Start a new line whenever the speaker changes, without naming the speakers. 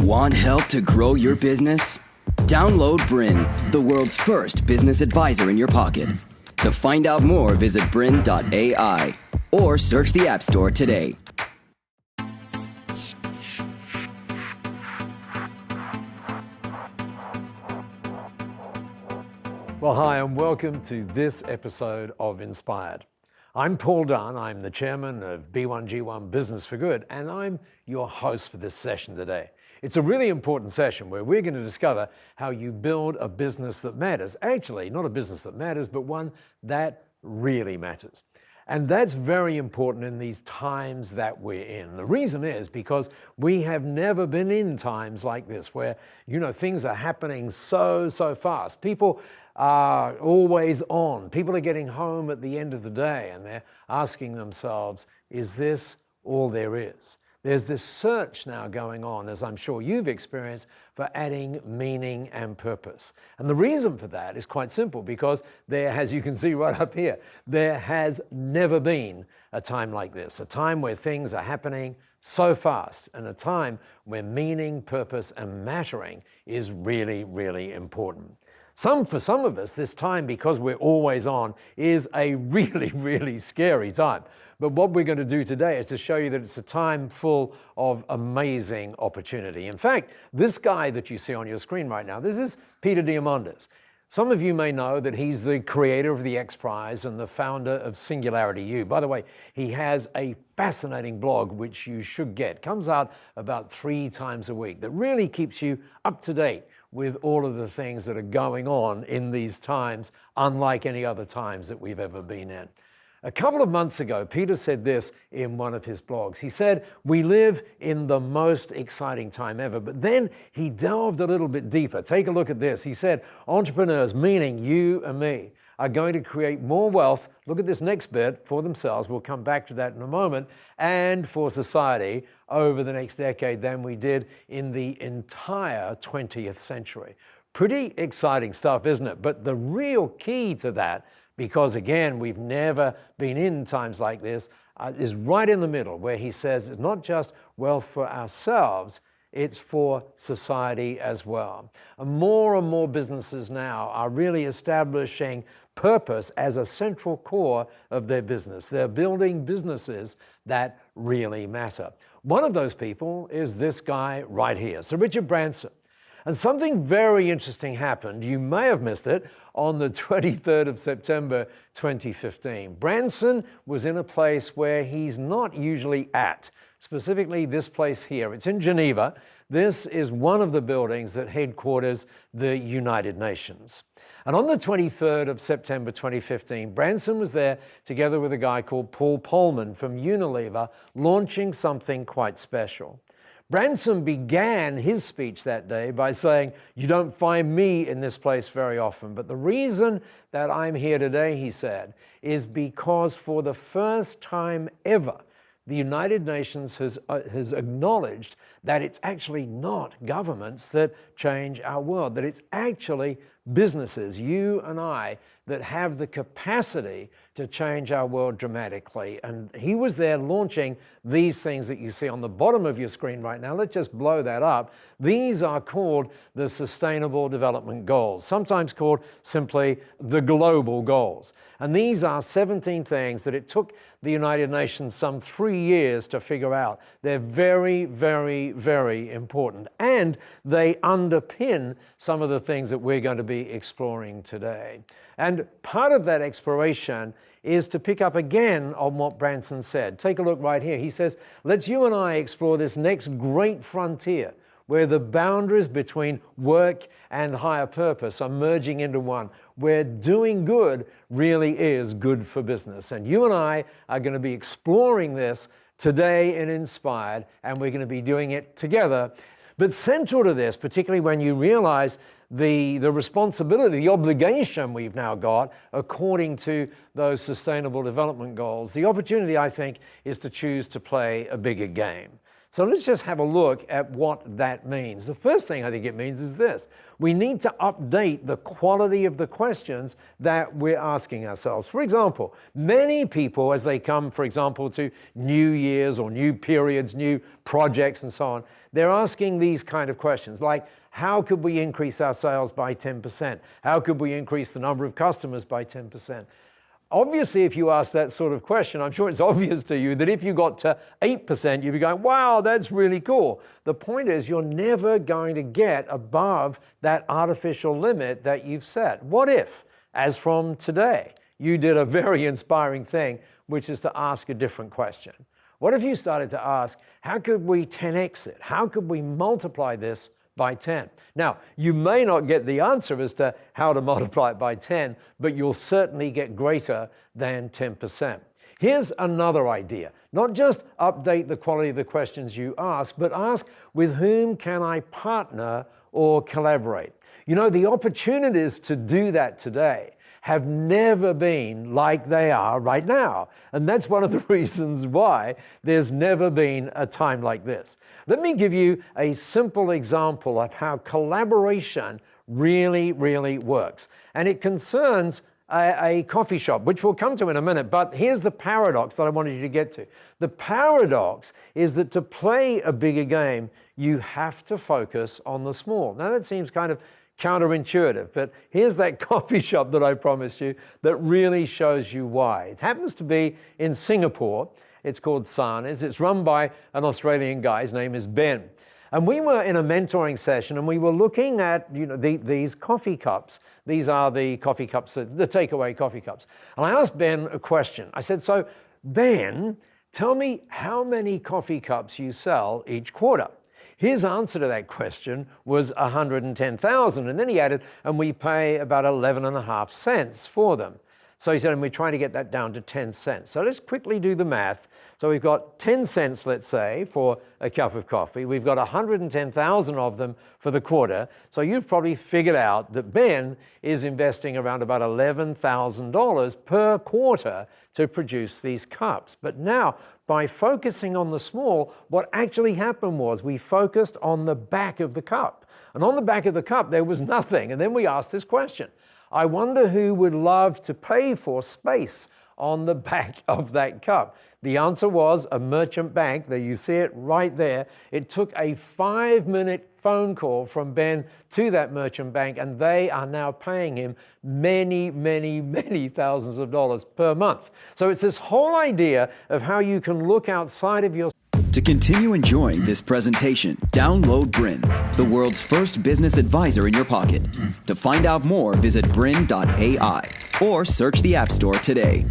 Want help to grow your business? Download BRiN, the world's first business advisor in your pocket. To find out more, visit BRiN.ai or search the App Store today.
Well, hi, and welcome to this episode of Inspired. I'm Paul Dunn. I'm the chairman of B1G1 Business for Good, and I'm your host for this session today. It's a really important session where we're going to discover how you build a business that matters. Actually, not a business that matters, but one that really matters. And that's very important in these times that we're in. The reason is because we have never been in times like this where, things are happening so fast. People are always on. People are getting home at the end of the day and they're asking themselves, is this all there is? There's this search now going on, as I'm sure you've experienced, for adding meaning and purpose. And the reason for that is quite simple, because there, as you can see right up here, there has never been a time like this, a time where things are happening so fast, and a time where meaning, purpose, and mattering is really, really important. For some of us, this time, because we're always on, is a really, really scary time. But what we're going to do today is to show you that it's a time full of amazing opportunity. In fact, this guy that you see on your screen right now, this is Peter Diamandis. Some of you may know that he's the creator of the X Prize and the founder of Singularity U. By the way, he has a fascinating blog which you should get. Comes out about 3 times a week that really keeps you up to date with all of the things that are going on in these times, unlike any other times that we've ever been in. A couple of months ago, Peter said this in one of his blogs. He said, we live in the most exciting time ever. But then he delved a little bit deeper. Take a look at this. He said, entrepreneurs, meaning you and me, are going to create more wealth, look at this next bit, for themselves, we'll come back to that in a moment, and for society over the next decade than we did in the entire 20th century. Pretty exciting stuff, isn't it? But the real key to that, because again, we've never been in times like this, is right in the middle, where he says it's not just wealth for ourselves, it's for society as well. And more businesses now are really establishing purpose as a central core of their business. They're building businesses that really matter. One of those people is this guy right here, Sir Richard Branson. And something very interesting happened, you may have missed it, on the 23rd of September 2015. Branson was in a place where he's not usually at, specifically this place here. It's in Geneva. This is one of the buildings that headquarters the United Nations. And on the 23rd of September 2015, Branson was there together with a guy called Paul Polman from Unilever, launching something quite special. Branson began his speech that day by saying, you don't find me in this place very often, but the reason that I'm here today, he said, is because for the first time ever, the United Nations has acknowledged that it's actually not governments that change our world, that it's actually businesses, you and I, that have the capacity to change our world dramatically. And he was there launching these things that you see on the bottom of your screen right now. Let's just blow that up. These are called the Sustainable Development Goals, sometimes called simply the Global Goals. And these are 17 things that it took the United Nations some 3 years to figure out. They're very, very, very important. And they underpin some of the things that we're going to be exploring today. And part of that exploration is to pick up again on what Branson said. Take a look right here. He says, let's you and I explore this next great frontier where the boundaries between work and higher purpose are merging into one, where doing good really is good for business. And you and I are going to be exploring this today in Inspired, and we're going to be doing it together. But central to this, particularly when you realize the responsibility, the obligation we've now got according to those Sustainable Development Goals, the opportunity, I think, is to choose to play a bigger game. So let's just have a look at what that means. The first thing I think it means is this. We need to update the quality of the questions that we're asking ourselves. For example, many people, as they come, for example, to new years or new periods, new projects and so on, they're asking these kind of questions like, how could we increase our sales by 10%? How could we increase the number of customers by 10%? Obviously, if you ask that sort of question, I'm sure it's obvious to you that if you got to 8%, you'd be going, wow, that's really cool. The point is you're never going to get above that artificial limit that you've set. What if, as from today, you did a very inspiring thing, which is to ask a different question? What if you started to ask, how could we 10x it? How could we multiply this by 10? Now, you may not get the answer as to how to multiply it by 10, but you'll certainly get greater than 10%. Here's another idea. Not just update the quality of the questions you ask, but ask, with whom can I partner or collaborate? You know, the opportunities to do that today have never been like they are right now. And that's one of the reasons why there's never been a time like this. Let me give you a simple example of how collaboration really, really works. And it concerns a coffee shop, which we'll come to in a minute. But here's the paradox that I wanted you to get to. The paradox is that to play a bigger game, you have to focus on the small. Now that seems kind of counterintuitive, but here's that coffee shop that I promised you that really shows you why. It happens to be in Singapore. It's called Sarnes. It's run by an Australian guy. His name is Ben. And we were in a mentoring session and we were looking at these coffee cups. These are the coffee cups, the takeaway coffee cups. And I asked Ben a question. I said, so Ben, tell me how many coffee cups you sell each quarter. His answer to that question was 110,000. And then he added, and we pay about 11.5 cents for them. So he said, and we're trying to get that down to 10 cents. So let's quickly do the math. So we've got 10 cents, let's say, for a cup of coffee. We've got 110,000 of them for the quarter. So you've probably figured out that Ben is investing around about $11,000 per quarter to produce these cups. But now, by focusing on the small, what actually happened was we focused on the back of the cup. And on the back of the cup, there was nothing. And then we asked this question. I wonder who would love to pay for space on the back of that cup. The answer was a merchant bank. There you see it right there. It took a 5-minute phone call from Ben to that merchant bank, and they are now paying him many, many, many thousands of dollars per month. So it's this whole idea of how you can look outside of your...
To continue enjoying this presentation, download BRiN, the world's first business advisor in your pocket. To find out more, visit BRiN.ai or search the App Store today.